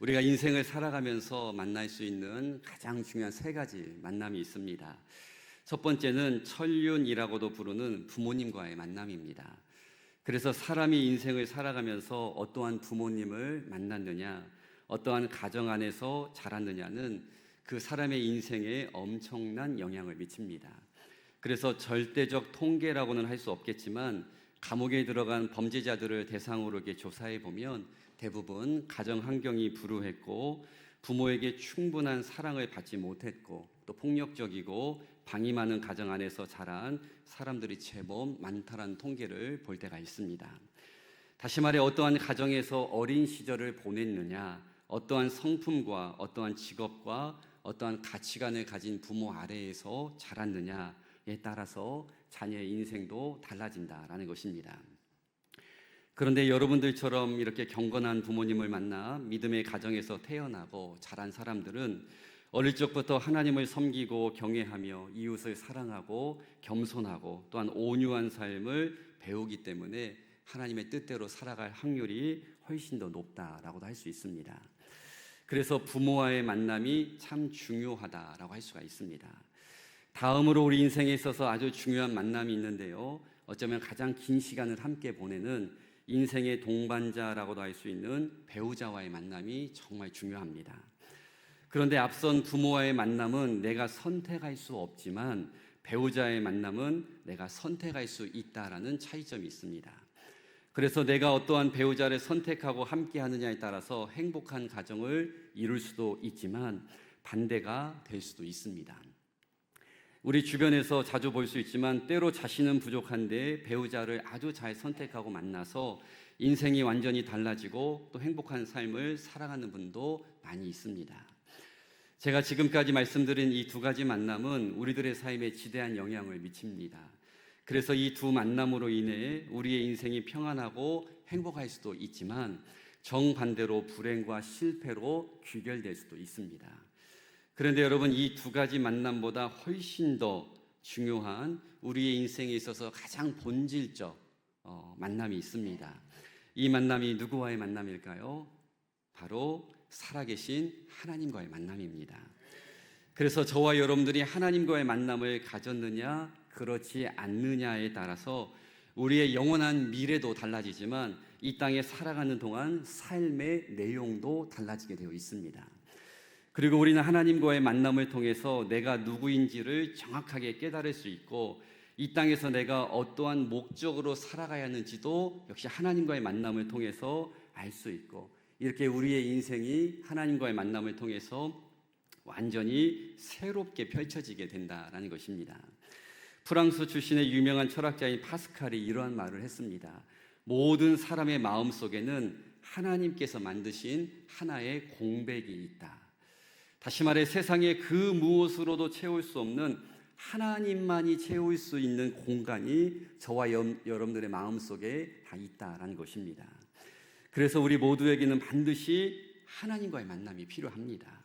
우리가 인생을 살아가면서 만날 수 있는 가장 중요한 세 가지 만남이 있습니다. 첫 번째는 천륜이라고도 부르는 부모님과의 만남입니다. 그래서 사람이 인생을 살아가면서 어떠한 부모님을 만났느냐, 어떠한 가정 안에서 자랐느냐는 그 사람의 인생에 엄청난 영향을 미칩니다. 그래서 절대적 통계라고는 할 수 없겠지만 감옥에 들어간 범죄자들을 대상으로 이렇게 조사해 보면 대부분 가정 환경이 불우했고 부모에게 충분한 사랑을 받지 못했고 또 폭력적이고 방임하는 가정 안에서 자란 사람들이 제법 많다는 통계를 볼 때가 있습니다. 다시 말해 어떠한 가정에서 어린 시절을 보냈느냐, 어떠한 성품과 어떠한 직업과 어떠한 가치관을 가진 부모 아래에서 자랐느냐에 따라서 자녀의 인생도 달라진다라는 것입니다. 그런데 여러분들처럼 이렇게 경건한 부모님을 만나 믿음의 가정에서 태어나고 자란 사람들은 어릴 적부터 하나님을 섬기고 경외하며 이웃을 사랑하고 겸손하고 또한 온유한 삶을 배우기 때문에 하나님의 뜻대로 살아갈 확률이 훨씬 더 높다라고도 할 수 있습니다. 그래서 부모와의 만남이 참 중요하다라고 할 수가 있습니다. 다음으로 우리 인생에 있어서 아주 중요한 만남이 있는데요, 어쩌면 가장 긴 시간을 함께 보내는 인생의 동반자라고도 할 수 있는 배우자와의 만남이 정말 중요합니다. 그런데 앞선 부모와의 만남은 내가 선택할 수 없지만 배우자의 만남은 내가 선택할 수 있다라는 차이점이 있습니다. 그래서 내가 어떠한 배우자를 선택하고 함께 하느냐에 따라서 행복한 가정을 이룰 수도 있지만 반대가 될 수도 있습니다. 우리 주변에서 자주 볼 수 있지만 때로 자신은 부족한데 배우자를 아주 잘 선택하고 만나서 인생이 완전히 달라지고 또 행복한 삶을 살아가는 분도 많이 있습니다. 제가 지금까지 말씀드린 이 두 가지 만남은 우리들의 삶에 지대한 영향을 미칩니다. 그래서 이 두 만남으로 인해 우리의 인생이 평안하고 행복할 수도 있지만 정반대로 불행과 실패로 귀결될 수도 있습니다. 그런데 여러분, 이 두 가지 만남보다 훨씬 더 중요한 우리의 인생에 있어서 가장 본질적 만남이 있습니다. 이 만남이 누구와의 만남일까요? 바로 살아계신 하나님과의 만남입니다. 그래서 저와 여러분들이 하나님과의 만남을 가졌느냐 그렇지 않느냐에 따라서 우리의 영원한 미래도 달라지지만 이 땅에 살아가는 동안 삶의 내용도 달라지게 되어 있습니다. 그리고 우리는 하나님과의 만남을 통해서 내가 누구인지를 정확하게 깨달을 수 있고 이 땅에서 내가 어떠한 목적으로 살아가야 하는지도 역시 하나님과의 만남을 통해서 알 수 있고 이렇게 우리의 인생이 하나님과의 만남을 통해서 완전히 새롭게 펼쳐지게 된다라는 것입니다. 프랑스 출신의 유명한 철학자인 파스칼이 이러한 말을 했습니다. 모든 사람의 마음 속에는 하나님께서 만드신 하나의 공백이 있다. 다시 말해 세상에 그 무엇으로도 채울 수 없는 하나님만이 채울 수 있는 공간이 저와 여러분들의 마음속에 다 있다라는 것입니다. 그래서 우리 모두에게는 반드시 하나님과의 만남이 필요합니다.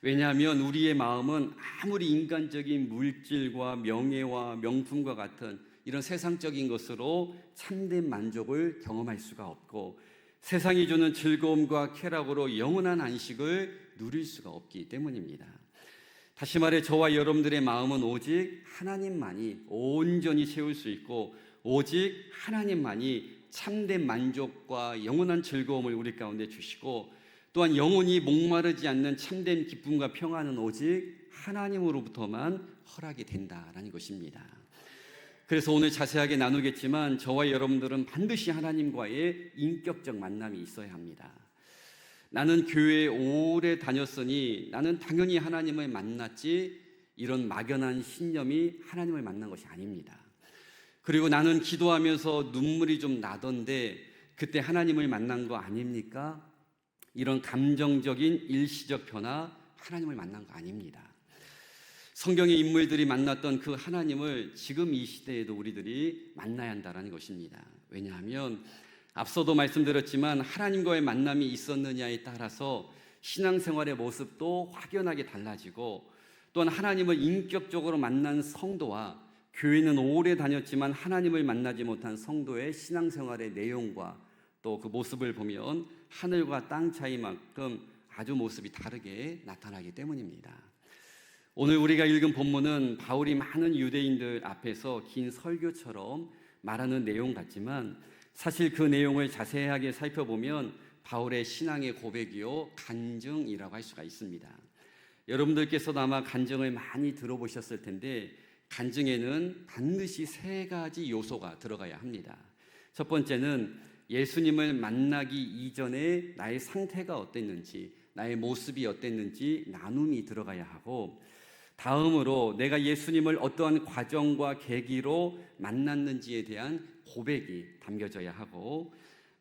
왜냐하면 우리의 마음은 아무리 인간적인 물질과 명예와 명품과 같은 이런 세상적인 것으로 참된 만족을 경험할 수가 없고 세상이 주는 즐거움과 쾌락으로 영원한 안식을 누릴 수가 없기 때문입니다. 다시 말해 저와 여러분들의 마음은 오직 하나님만이 온전히 채울 수 있고 오직 하나님만이 참된 만족과 영원한 즐거움을 우리 가운데 주시고 또한 영원히 목마르지 않는 참된 기쁨과 평안은 오직 하나님으로부터만 허락이 된다라는 것입니다. 그래서 오늘 자세하게 나누겠지만 저와 여러분들은 반드시 하나님과의 인격적 만남이 있어야 합니다. 나는 교회에 오래 다녔으니 나는 당연히 하나님을 만났지 이런 막연한 신념이 하나님을 만난 것이 아닙니다. 그리고 나는 기도하면서 눈물이 좀 나던데 그때 하나님을 만난 거 아닙니까? 이런 감정적인 일시적 변화 하나님을 만난 거 아닙니다. 성경의 인물들이 만났던 그 하나님을 지금 이 시대에도 우리들이 만나야 한다는 것입니다. 왜냐하면 앞서도 말씀드렸지만 하나님과의 만남이 있었느냐에 따라서 신앙생활의 모습도 확연하게 달라지고 또한 하나님을 인격적으로 만난 성도와 교회는 오래 다녔지만 하나님을 만나지 못한 성도의 신앙생활의 내용과 또 그 모습을 보면 하늘과 땅 차이만큼 아주 모습이 다르게 나타나기 때문입니다. 오늘 우리가 읽은 본문은 바울이 많은 유대인들 앞에서 긴 설교처럼 말하는 내용 같지만 사실 그 내용을 자세하게 살펴보면 바울의 신앙의 고백이요 간증이라고 할 수가 있습니다. 여러분들께서도 아마 간증을 많이 들어보셨을 텐데 간증에는 반드시 세 가지 요소가 들어가야 합니다. 첫 번째는 예수님을 만나기 이전에 나의 상태가 어땠는지, 나의 모습이 어땠는지 나눔이 들어가야 하고, 다음으로 내가 예수님을 어떠한 과정과 계기로 만났는지에 대한 고백이 담겨져야 하고,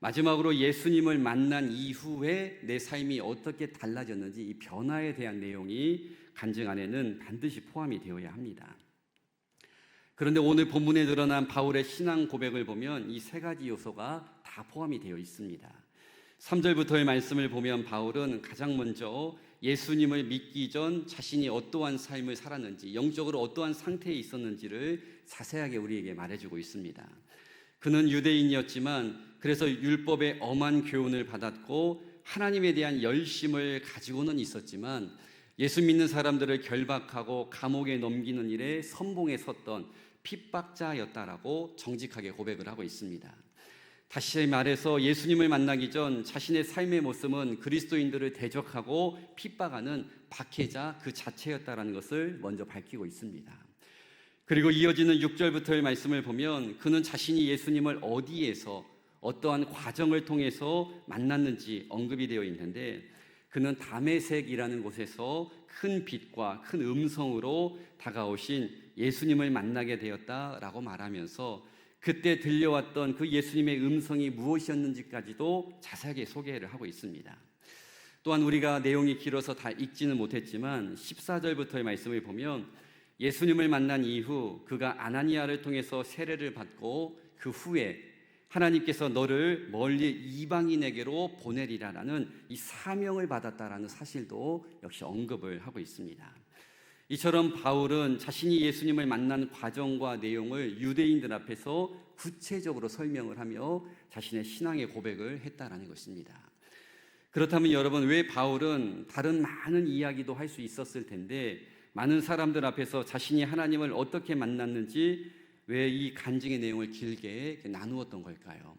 마지막으로 예수님을 만난 이후에 내 삶이 어떻게 달라졌는지 이 변화에 대한 내용이 간증 안에는 반드시 포함이 되어야 합니다. 그런데 오늘 본문에 드러난 바울의 신앙 고백을 보면 이 세 가지 요소가 다 포함이 되어 있습니다. 3절부터의 말씀을 보면 바울은 가장 먼저 예수님을 믿기 전 자신이 어떠한 삶을 살았는지, 영적으로 어떠한 상태에 있었는지를 자세하게 우리에게 말해주고 있습니다. 그는 유대인이었지만 그래서 율법의 엄한 교훈을 받았고 하나님에 대한 열심을 가지고는 있었지만 예수 믿는 사람들을 결박하고 감옥에 넘기는 일에 선봉에 섰던 핍박자였다라고 정직하게 고백을 하고 있습니다. 다시 말해서 예수님을 만나기 전 자신의 삶의 모습은 그리스도인들을 대적하고 핍박하는 박해자 그 자체였다라는 것을 먼저 밝히고 있습니다. 그리고 이어지는 6절부터의 말씀을 보면 그는 자신이 예수님을 어디에서 어떠한 과정을 통해서 만났는지 언급이 되어 있는데 그는 다메섹이라는 곳에서 큰 빛과 큰 음성으로 다가오신 예수님을 만나게 되었다라고 말하면서 그때 들려왔던 그 예수님의 음성이 무엇이었는지까지도 자세하게 소개를 하고 있습니다. 또한 우리가 내용이 길어서 다 읽지는 못했지만 14절부터의 말씀을 보면 예수님을 만난 이후 그가 아나니아를 통해서 세례를 받고 그 후에 하나님께서 너를 멀리 이방인에게로 보내리라라는 이 사명을 받았다라는 사실도 역시 언급을 하고 있습니다. 이처럼 바울은 자신이 예수님을 만난 과정과 내용을 유대인들 앞에서 구체적으로 설명을 하며 자신의 신앙의 고백을 했다라는 것입니다. 그렇다면 여러분, 왜 바울은 다른 많은 이야기도 할 수 있었을 텐데 많은 사람들 앞에서 자신이 하나님을 어떻게 만났는지 왜 이 간증의 내용을 길게 나누었던 걸까요?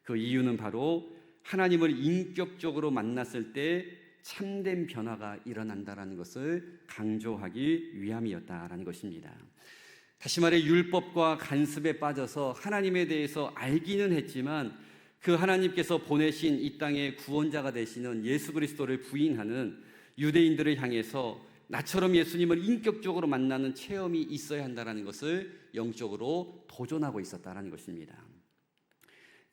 그 이유는 바로 하나님을 인격적으로 만났을 때 참된 변화가 일어난다라는 것을 강조하기 위함이었다라는 것입니다. 다시 말해 율법과 간습에 빠져서 하나님에 대해서 알기는 했지만 그 하나님께서 보내신 이 땅의 구원자가 되시는 예수 그리스도를 부인하는 유대인들을 향해서 나처럼 예수님을 인격적으로 만나는 체험이 있어야 한다는 것을 영적으로 도전하고 있었다는 것입니다.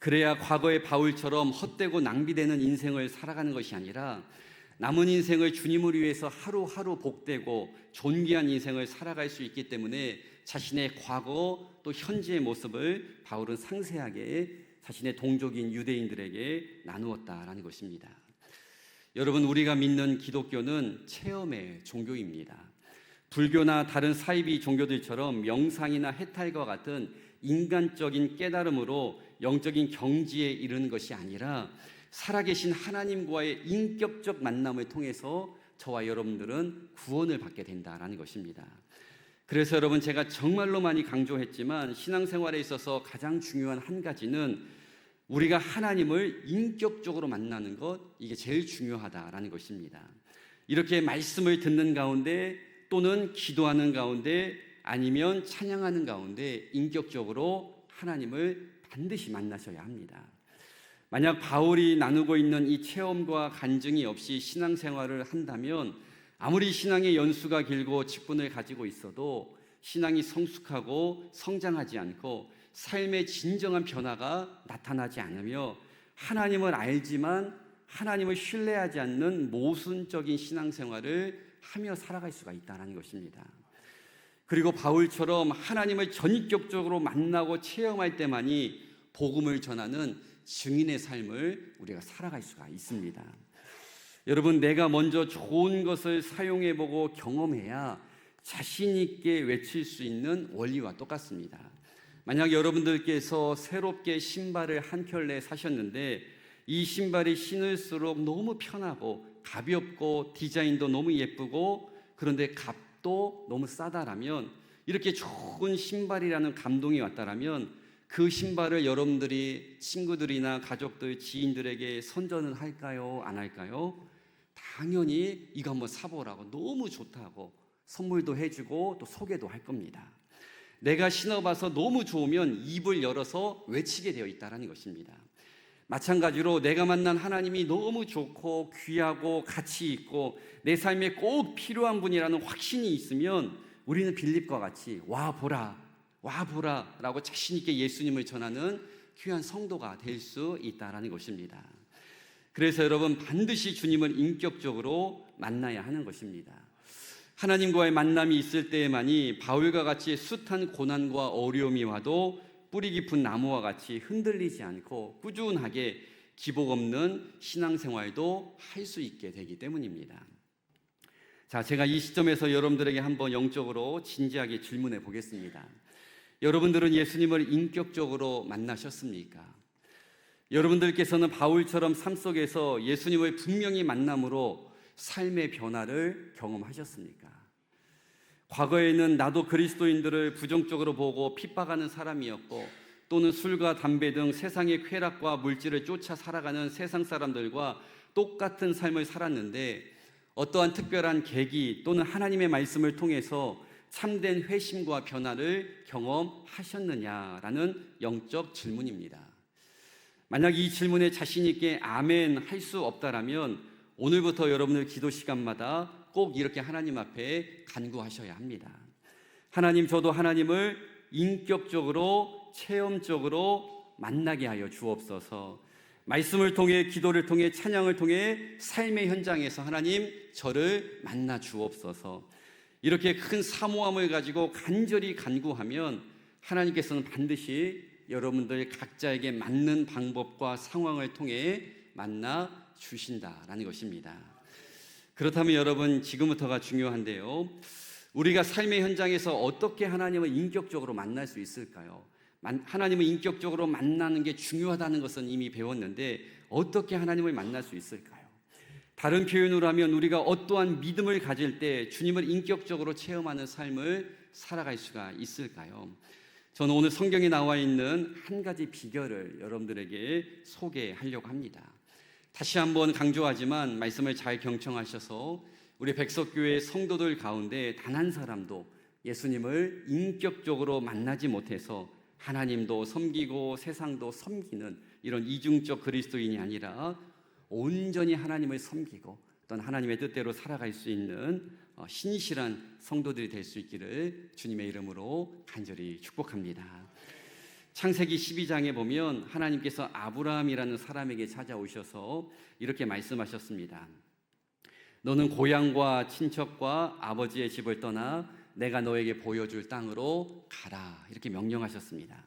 그래야 과거의 바울처럼 헛되고 낭비되는 인생을 살아가는 것이 아니라 남은 인생을 주님을 위해서 하루하루 복되고 존귀한 인생을 살아갈 수 있기 때문에 자신의 과거 또 현재의 모습을 바울은 상세하게 자신의 동족인 유대인들에게 나누었다라는 것입니다. 여러분, 우리가 믿는 기독교는 체험의 종교입니다. 불교나 다른 사이비 종교들처럼 명상이나 해탈과 같은 인간적인 깨달음으로 영적인 경지에 이르는 것이 아니라 살아계신 하나님과의 인격적 만남을 통해서 저와 여러분들은 구원을 받게 된다라는 것입니다. 그래서 여러분, 제가 정말로 많이 강조했지만 신앙생활에 있어서 가장 중요한 한 가지는 우리가 하나님을 인격적으로 만나는 것, 이게 제일 중요하다라는 것입니다. 이렇게 말씀을 듣는 가운데 또는 기도하는 가운데 아니면 찬양하는 가운데 인격적으로 하나님을 반드시 만나셔야 합니다. 만약 바울이 나누고 있는 이 체험과 간증이 없이 신앙생활을 한다면 아무리 신앙의 연수가 길고 직분을 가지고 있어도 신앙이 성숙하고 성장하지 않고 삶의 진정한 변화가 나타나지 않으며 하나님을 알지만 하나님을 신뢰하지 않는 모순적인 신앙생활을 하며 살아갈 수가 있다는 것입니다. 그리고 바울처럼 하나님을 전격적으로 만나고 체험할 때만이 복음을 전하는 증인의 삶을 우리가 살아갈 수가 있습니다. 여러분, 내가 먼저 좋은 것을 사용해보고 경험해야 자신 있게 외칠 수 있는 원리와 똑같습니다. 만약 여러분들께서 새롭게 신발을 한 켤레 사셨는데 이 신발이 신을수록 너무 편하고 가볍고 디자인도 너무 예쁘고 그런데 값도 너무 싸다라면, 이렇게 좋은 신발이라는 감동이 왔다라면 그 신발을 여러분들이 친구들이나 가족들, 지인들에게 선전을 할까요? 안 할까요? 당연히 이거 한번 사보라고, 너무 좋다고 선물도 해주고 또 소개도 할 겁니다. 내가 신어봐서 너무 좋으면 입을 열어서 외치게 되어 있다는 것입니다. 마찬가지로 내가 만난 하나님이 너무 좋고 귀하고 가치 있고 내 삶에 꼭 필요한 분이라는 확신이 있으면 우리는 빌립과 같이 와 보라 라고 자신 있게 예수님을 전하는 귀한 성도가 될 수 있다는 것입니다. 그래서 여러분, 반드시 주님을 인격적으로 만나야 하는 것입니다. 하나님과의 만남이 있을 때에만이 바울과 같이 숱한 고난과 어려움이 와도 뿌리 깊은 나무와 같이 흔들리지 않고 꾸준하게 기복 없는 신앙생활도 할 수 있게 되기 때문입니다. 자, 제가 이 시점에서 여러분들에게 한번 영적으로 진지하게 질문해 보겠습니다. 여러분들은 예수님을 인격적으로 만나셨습니까? 여러분들께서는 바울처럼 삶 속에서 예수님을 분명히 만남으로 삶의 변화를 경험하셨습니까? 과거에는 나도 그리스도인들을 부정적으로 보고 핍박하는 사람이었고, 또는 술과 담배 등 세상의 쾌락과 물질을 쫓아 살아가는 세상 사람들과 똑같은 삶을 살았는데, 어떠한 특별한 계기 또는 하나님의 말씀을 통해서 참된 회심과 변화를 경험하셨느냐라는 영적 질문입니다. 만약 이 질문에 자신 있게 아멘 할 수 없다라면 오늘부터 여러분들 기도 시간마다 꼭 이렇게 하나님 앞에 간구하셔야 합니다. 하나님, 저도 하나님을 인격적으로 체험적으로 만나게 하여 주옵소서. 말씀을 통해, 기도를 통해, 찬양을 통해 삶의 현장에서 하나님 저를 만나 주옵소서. 이렇게 큰 사모함을 가지고 간절히 간구하면 하나님께서는 반드시 여러분들 각자에게 맞는 방법과 상황을 통해 만나 주신다라는 것입니다. 그렇다면 여러분, 지금부터가 중요한데요. 우리가 삶의 현장에서 어떻게 하나님을 인격적으로 만날 수 있을까요? 하나님을 인격적으로 만나는 게 중요하다는 것은 이미 배웠는데 어떻게 하나님을 만날 수 있을까요? 다른 표현으로 하면 우리가 어떠한 믿음을 가질 때 주님을 인격적으로 체험하는 삶을 살아갈 수가 있을까요? 저는 오늘 성경에 나와 있는 한 가지 비결을 여러분들에게 소개하려고 합니다. 다시 한번 강조하지만 말씀을 잘 경청하셔서 우리 백석교회 성도들 가운데 단 한 사람도 예수님을 인격적으로 만나지 못해서 하나님도 섬기고 세상도 섬기는 이런 이중적 그리스도인이 아니라 온전히 하나님을 섬기고 또는 하나님의 뜻대로 살아갈 수 있는 신실한 성도들이 될 수 있기를 주님의 이름으로 간절히 축복합니다. 창세기 12장에 보면 하나님께서 아브라함이라는 사람에게 찾아오셔서 이렇게 말씀하셨습니다. 너는 고향과 친척과 아버지의 집을 떠나 내가 너에게 보여줄 땅으로 가라, 이렇게 명령하셨습니다.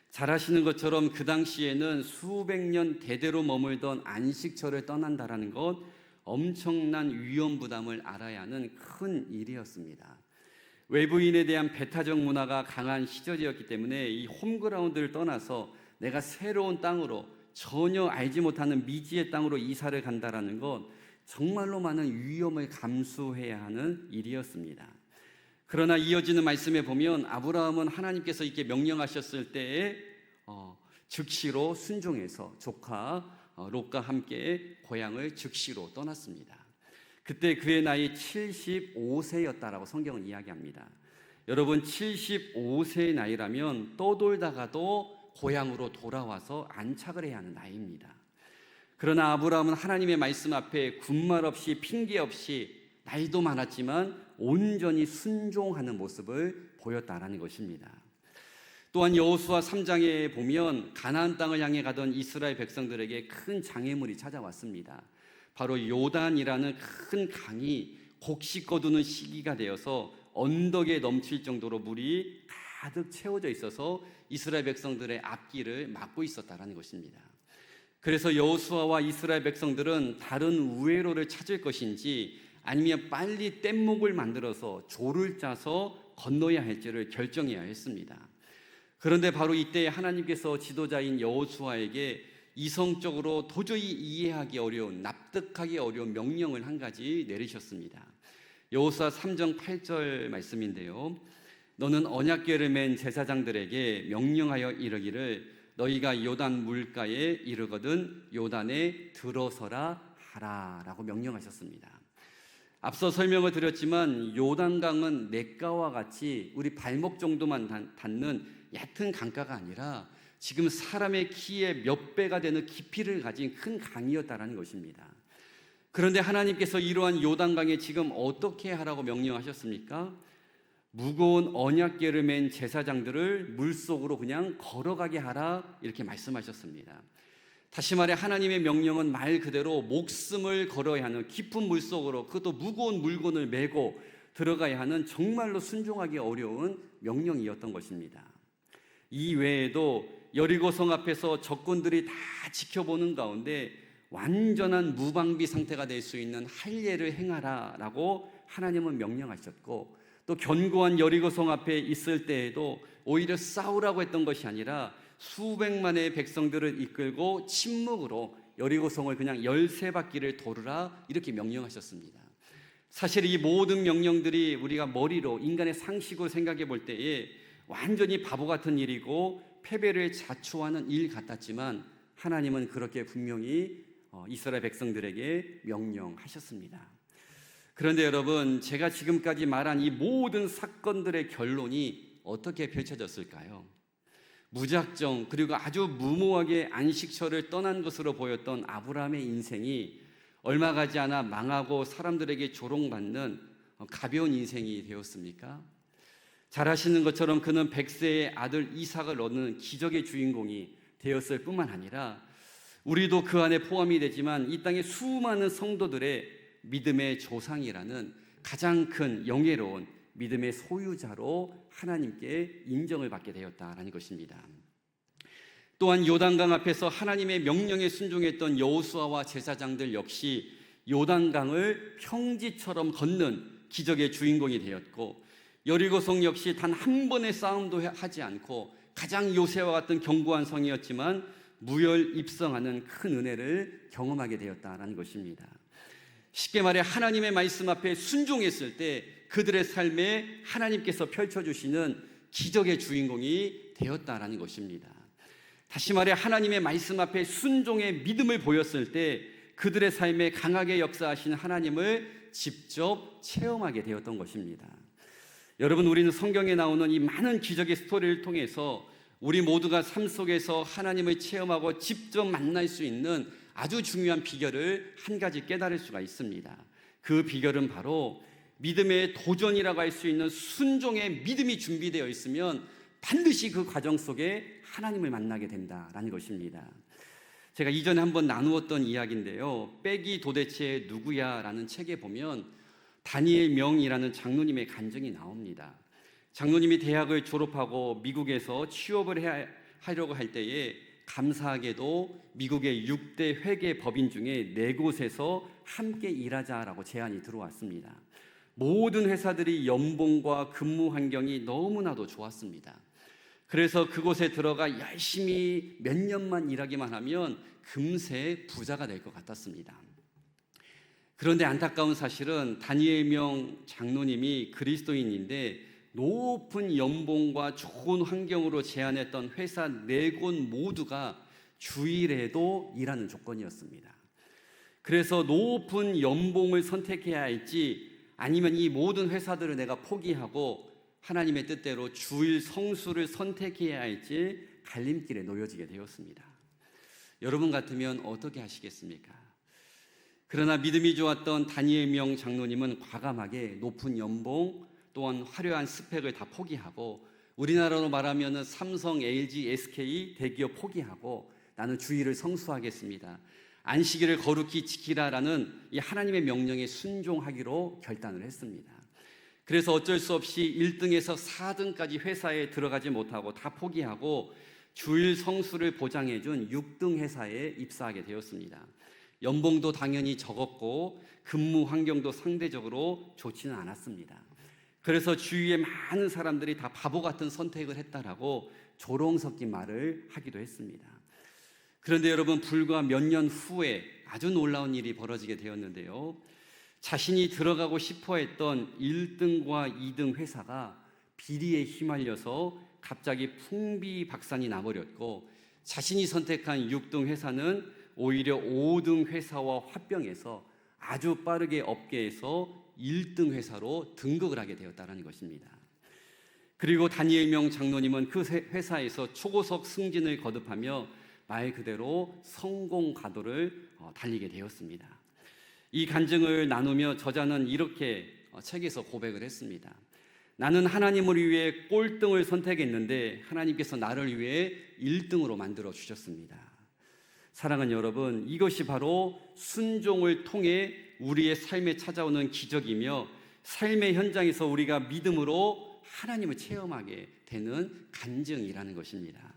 잘 아시는 것처럼 그 당시에는 수백 년 대대로 머물던 안식처를 떠난다라는 것, 엄청난 위험 부담을 알아야 하는 큰 일이었습니다. 외부인에 대한 배타적 문화가 강한 시절이었기 때문에 이 홈그라운드를 떠나서 내가 새로운 땅으로, 전혀 알지 못하는 미지의 땅으로 이사를 간다라는 것, 정말로 많은 위험을 감수해야 하는 일이었습니다. 그러나 이어지는 말씀에 보면 아브라함은 하나님께서 이렇게 명령하셨을 때에 즉시로 순종해서 조카 롯과 함께 고향을 즉시로 떠났습니다. 그때 그의 나이 75세였다라고 성경은 이야기합니다. 여러분, 75세의 나이라면 떠돌다가도 고향으로 돌아와서 안착을 해야 하는 나이입니다. 그러나 아브라함은 하나님의 말씀 앞에 군말 없이 핑계 없이 나이도 많았지만 온전히 순종하는 모습을 보였다라는 것입니다. 또한 여호수아 3장에 보면 가나안 땅을 향해 가던 이스라엘 백성들에게 큰 장애물이 찾아왔습니다. 바로 요단이라는 큰 강이 곡식 거두는 시기가 되어서 언덕에 넘칠 정도로 물이 가득 채워져 있어서 이스라엘 백성들의 앞길을 막고 있었다라는 것입니다. 그래서 여호수아와 이스라엘 백성들은 다른 우회로를 찾을 것인지 아니면 빨리 뗏목을 만들어서 조를 짜서 건너야 할지를 결정해야 했습니다. 그런데 바로 이때 하나님께서 지도자인 여호수아에게 이성적으로 도저히 이해하기 어려운, 납득하기 어려운 명령을 한 가지 내리셨습니다. 여호수아 3장 8절 말씀인데요. 너는 언약궤를 맨 제사장들에게 명령하여 이르기를 너희가 요단 물가에 이르거든 요단에 들어서라 하라 라고 명령하셨습니다. 앞서 설명을 드렸지만 요단강은 냇가와 같이 우리 발목 정도만 닿는 얕은 강가가 아니라 지금 사람의 키의 몇 배가 되는 깊이를 가진 큰 강이었다라는 것입니다. 그런데 하나님께서 이러한 요단강에 지금 어떻게 하라고 명령하셨습니까? 무거운 언약궤를 맨 제사장들을 물속으로 그냥 걸어가게 하라 이렇게 말씀하셨습니다. 다시 말해 하나님의 명령은 말 그대로 목숨을 걸어야 하는 깊은 물속으로, 그것도 무거운 물건을 메고 들어가야 하는 정말로 순종하기 어려운 명령이었던 것입니다. 이 외에도 여리고성 앞에서 적군들이 다 지켜보는 가운데 완전한 무방비 상태가 될 수 있는 할례를 행하라라고 하나님은 명령하셨고, 또 견고한 여리고성 앞에 있을 때에도 오히려 싸우라고 했던 것이 아니라 수백만의 백성들을 이끌고 침묵으로 여리고성을 그냥 13바퀴를 돌으라 이렇게 명령하셨습니다. 사실 이 모든 명령들이 우리가 머리로 인간의 상식으로 생각해 볼 때에 완전히 바보 같은 일이고 패배를 자초하는 일 같았지만 하나님은 그렇게 분명히 이스라엘 백성들에게 명령하셨습니다. 그런데 여러분, 제가 지금까지 말한 이 모든 사건들의 결론이 어떻게 펼쳐졌을까요? 무작정 그리고 아주 무모하게 안식처를 떠난 것으로 보였던 아브라함의 인생이 얼마 가지 않아 망하고 사람들에게 조롱받는 가벼운 인생이 되었습니까? 잘 아시는 것처럼 그는 100세의 아들 이삭을 얻는 기적의 주인공이 되었을 뿐만 아니라 우리도 그 안에 포함이 되지만 이 땅의 수많은 성도들의 믿음의 조상이라는 가장 큰 영예로운 믿음의 소유자로 하나님께 인정을 받게 되었다라는 것입니다. 또한 요단강 앞에서 하나님의 명령에 순종했던 여호수아와 제사장들 역시 요단강을 평지처럼 걷는 기적의 주인공이 되었고, 여리고성 역시 단 한 번의 싸움도 하지 않고 가장 요새와 같은 견고한 성이었지만 무혈 입성하는 큰 은혜를 경험하게 되었다라는 것입니다. 쉽게 말해 하나님의 말씀 앞에 순종했을 때 그들의 삶에 하나님께서 펼쳐주시는 기적의 주인공이 되었다라는 것입니다. 다시 말해 하나님의 말씀 앞에 순종의 믿음을 보였을 때 그들의 삶에 강하게 역사하시는 하나님을 직접 체험하게 되었던 것입니다. 여러분, 우리는 성경에 나오는 이 많은 기적의 스토리를 통해서 우리 모두가 삶 속에서 하나님을 체험하고 직접 만날 수 있는 아주 중요한 비결을 한 가지 깨달을 수가 있습니다. 그 비결은 바로 믿음의 도전이라고 할 수 있는 순종의 믿음이 준비되어 있으면 반드시 그 과정 속에 하나님을 만나게 된다라는 것입니다. 제가 이전에 한번 나누었던 이야기인데요. 빽이 도대체 누구야? 라는 책에 보면 다니엘 명이라는 장로님의 간증이 나옵니다. 장로님이 대학을 졸업하고 미국에서 취업을 하려고 할 때에 감사하게도 미국의 6대 회계 법인 중에 4곳에서 함께 일하자라고 제안이 들어왔습니다. 모든 회사들이 연봉과 근무 환경이 너무나도 좋았습니다. 그래서 그곳에 들어가 열심히 몇 년만 일하기만 하면 금세 부자가 될 것 같았습니다. 그런데 안타까운 사실은 다니엘 명 장로님이 그리스도인인데 높은 연봉과 좋은 환경으로 제안했던 회사 4곳 모두가 주일에도 일하는 조건이었습니다. 그래서 높은 연봉을 선택해야 할지 아니면 이 모든 회사들을 내가 포기하고 하나님의 뜻대로 주일 성수를 선택해야 할지 갈림길에 놓여지게 되었습니다. 여러분 같으면 어떻게 하시겠습니까? 그러나 믿음이 좋았던 다니엘 명 장로님은 과감하게 높은 연봉 또한 화려한 스펙을 다 포기하고, 우리나라로 말하면 삼성, LG, SK 대기업 포기하고 나는 주일을 성수하겠습니다, 안식일을 거룩히 지키라라는 이 하나님의 명령에 순종하기로 결단을 했습니다. 그래서 어쩔 수 없이 1등에서 4등까지 회사에 들어가지 못하고 다 포기하고 주일 성수를 보장해준 6등 회사에 입사하게 되었습니다. 연봉도 당연히 적었고 근무 환경도 상대적으로 좋지는 않았습니다. 그래서 주위의 많은 사람들이 다 바보 같은 선택을 했다라고 조롱 섞인 말을 하기도 했습니다. 그런데 여러분, 불과 몇 년 후에 아주 놀라운 일이 벌어지게 되었는데요. 자신이 들어가고 싶어 했던 1등과 2등 회사가 비리에 휘말려서 갑자기 풍비박산이 나버렸고, 자신이 선택한 6등 회사는 오히려 5등 회사와 합병해서 아주 빠르게 업계에서 1등 회사로 등극을 하게 되었다는 것입니다. 그리고 다니엘명 장로님은 그 회사에서 초고속 승진을 거듭하며 말 그대로 성공 가도를 달리게 되었습니다. 이 간증을 나누며 저자는 이렇게 책에서 고백을 했습니다. 나는 하나님을 위해 꼴등을 선택했는데 하나님께서 나를 위해 1등으로 만들어 주셨습니다. 사랑하는 여러분, 이것이 바로 순종을 통해 우리의 삶에 찾아오는 기적이며 삶의 현장에서 우리가 믿음으로 하나님을 체험하게 되는 간증이라는 것입니다.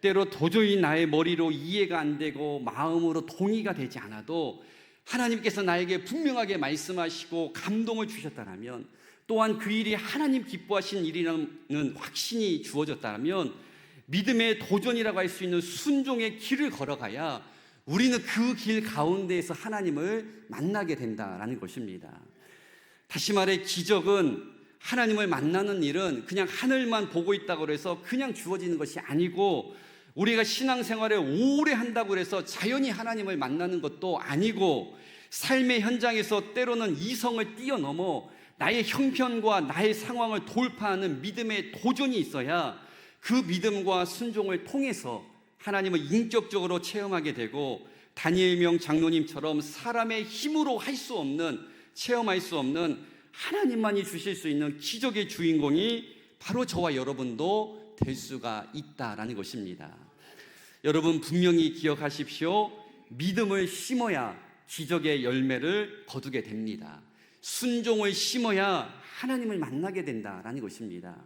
때로 도저히 나의 머리로 이해가 안 되고 마음으로 동의가 되지 않아도 하나님께서 나에게 분명하게 말씀하시고 감동을 주셨다면, 또한 그 일이 하나님 기뻐하신 일이라는 확신이 주어졌다면 믿음의 도전이라고 할 수 있는 순종의 길을 걸어가야 우리는 그 길 가운데에서 하나님을 만나게 된다라는 것입니다. 다시 말해, 기적은, 하나님을 만나는 일은 그냥 하늘만 보고 있다고 해서 그냥 주어지는 것이 아니고, 우리가 신앙생활을 오래 한다고 해서 자연히 하나님을 만나는 것도 아니고, 삶의 현장에서 때로는 이성을 뛰어넘어 나의 형편과 나의 상황을 돌파하는 믿음의 도전이 있어야 그 믿음과 순종을 통해서 하나님을 인격적으로 체험하게 되고, 다니엘명 장로님처럼 사람의 힘으로 할 수 없는, 체험할 수 없는 하나님만이 주실 수 있는 기적의 주인공이 바로 저와 여러분도 될 수가 있다라는 것입니다. 여러분, 분명히 기억하십시오. 믿음을 심어야 기적의 열매를 거두게 됩니다. 순종을 심어야 하나님을 만나게 된다라는 것입니다.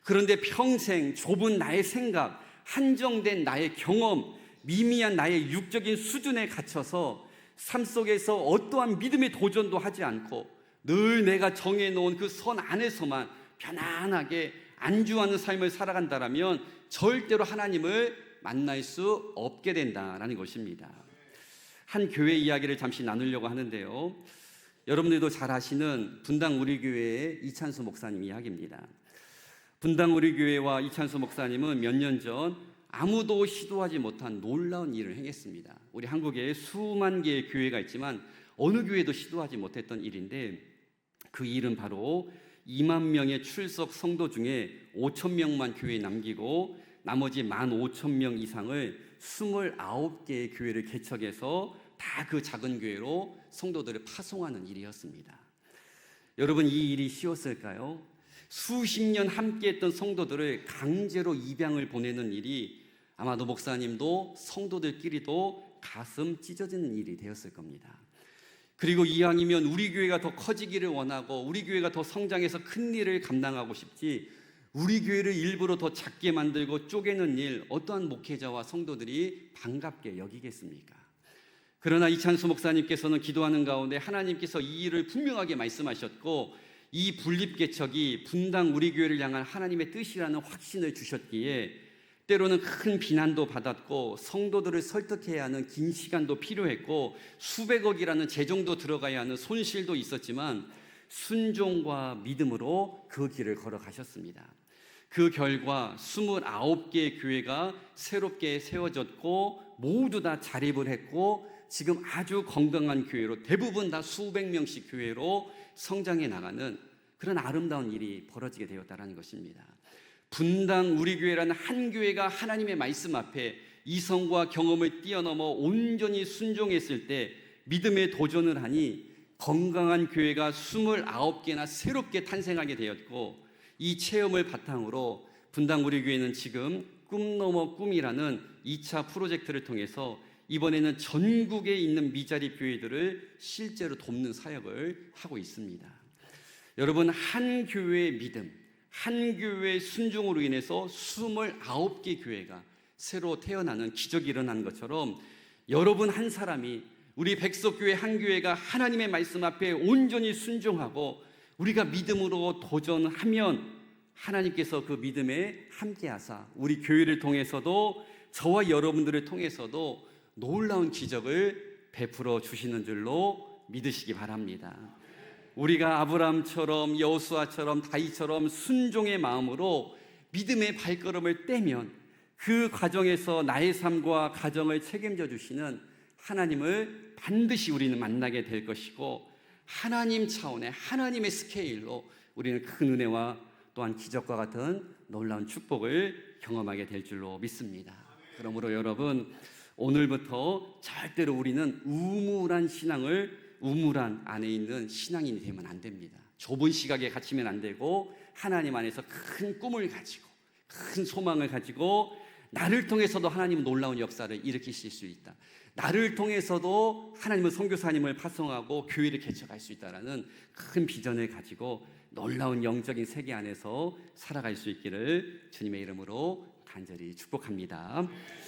그런데 평생 좁은 나의 생각, 한정된 나의 경험, 미미한 나의 육적인 수준에 갇혀서 삶 속에서 어떠한 믿음의 도전도 하지 않고 늘 내가 정해놓은 그 선 안에서만 편안하게 안주하는 삶을 살아간다면 절대로 하나님을 만날 수 없게 된다라는 것입니다. 한 교회 이야기를 잠시 나누려고 하는데요. 여러분들도 잘 아시는 분당 우리교회의 이찬수 목사님 이야기입니다. 분당 우리교회와 이찬수 목사님은 몇 년 전 아무도 시도하지 못한 놀라운 일을 행했습니다. 우리 한국에 수만 개의 교회가 있지만 어느 교회도 시도하지 못했던 일인데, 그 일은 바로 2만 명의 출석 성도 중에 5천 명만 교회에 남기고 나머지 15,000명 이상을 29개의 교회를 개척해서 다 그 작은 교회로 성도들을 파송하는 일이었습니다. 여러분, 이 일이 쉬웠을까요? 수십 년 함께했던 성도들을 강제로 입양을 보내는 일이 아마도 목사님도 성도들끼리도 가슴 찢어지는 일이 되었을 겁니다. 그리고 이왕이면 우리 교회가 더 커지기를 원하고 우리 교회가 더 성장해서 큰 일을 감당하고 싶지, 우리 교회를 일부러 더 작게 만들고 쪼개는 일, 어떠한 목회자와 성도들이 반갑게 여기겠습니까? 그러나 이찬수 목사님께서는 기도하는 가운데 하나님께서 이 일을 분명하게 말씀하셨고, 이 분립개척이 분당 우리 교회를 향한 하나님의 뜻이라는 확신을 주셨기에 때로는 큰 비난도 받았고 성도들을 설득해야 하는 긴 시간도 필요했고 수백억이라는 재정도 들어가야 하는 손실도 있었지만 순종과 믿음으로 그 길을 걸어가셨습니다. 그 결과 29개의 교회가 새롭게 세워졌고 모두 다 자립을 했고 지금 아주 건강한 교회로, 대부분 다 수백 명씩 교회로 성장해 나가는 그런 아름다운 일이 벌어지게 되었다는 것입니다. 분당 우리 교회라는 한 교회가 하나님의 말씀 앞에 이성과 경험을 뛰어넘어 온전히 순종했을 때 믿음의 도전을 하니 건강한 교회가 29개나 새롭게 탄생하게 되었고, 이 체험을 바탕으로 분당 우리 교회는 지금 꿈 넘어 꿈이라는 2차 프로젝트를 통해서 이번에는 전국에 있는 미자립 교회들을 실제로 돕는 사역을 하고 있습니다. 여러분, 한 교회의 믿음, 한 교회의 순종으로 인해서 29개 교회가 새로 태어나는 기적이 일어난 것처럼 여러분 한 사람이, 우리 백석교회 한 교회가 하나님의 말씀 앞에 온전히 순종하고 우리가 믿음으로 도전하면 하나님께서 그 믿음에 함께하사 우리 교회를 통해서도 저와 여러분들을 통해서도 놀라운 기적을 베풀어 주시는 줄로 믿으시기 바랍니다. 우리가 아브라함처럼 여호수아처럼 다윗처럼 순종의 마음으로 믿음의 발걸음을 떼면 그 과정에서 나의 삶과 가정을 책임져 주시는 하나님을 반드시 우리는 만나게 될 것이고, 하나님 차원의 하나님의 스케일로 우리는 큰 은혜와 또한 기적과 같은 놀라운 축복을 경험하게 될 줄로 믿습니다. 그러므로 여러분, 오늘부터 절대로 우리는 우물안 안에 있는 신앙인이 되면 안 됩니다. 좁은 시각에 갇히면 안 되고, 하나님 안에서 큰 꿈을 가지고 큰 소망을 가지고 나를 통해서도 하나님은 놀라운 역사를 일으키실 수 있다. 나를 통해서도 하나님은 선교사님을 파송하고 교회를 개척할 수 있다라는 큰 비전을 가지고 놀라운 영적인 세계 안에서 살아갈 수 있기를 주님의 이름으로 간절히 축복합니다.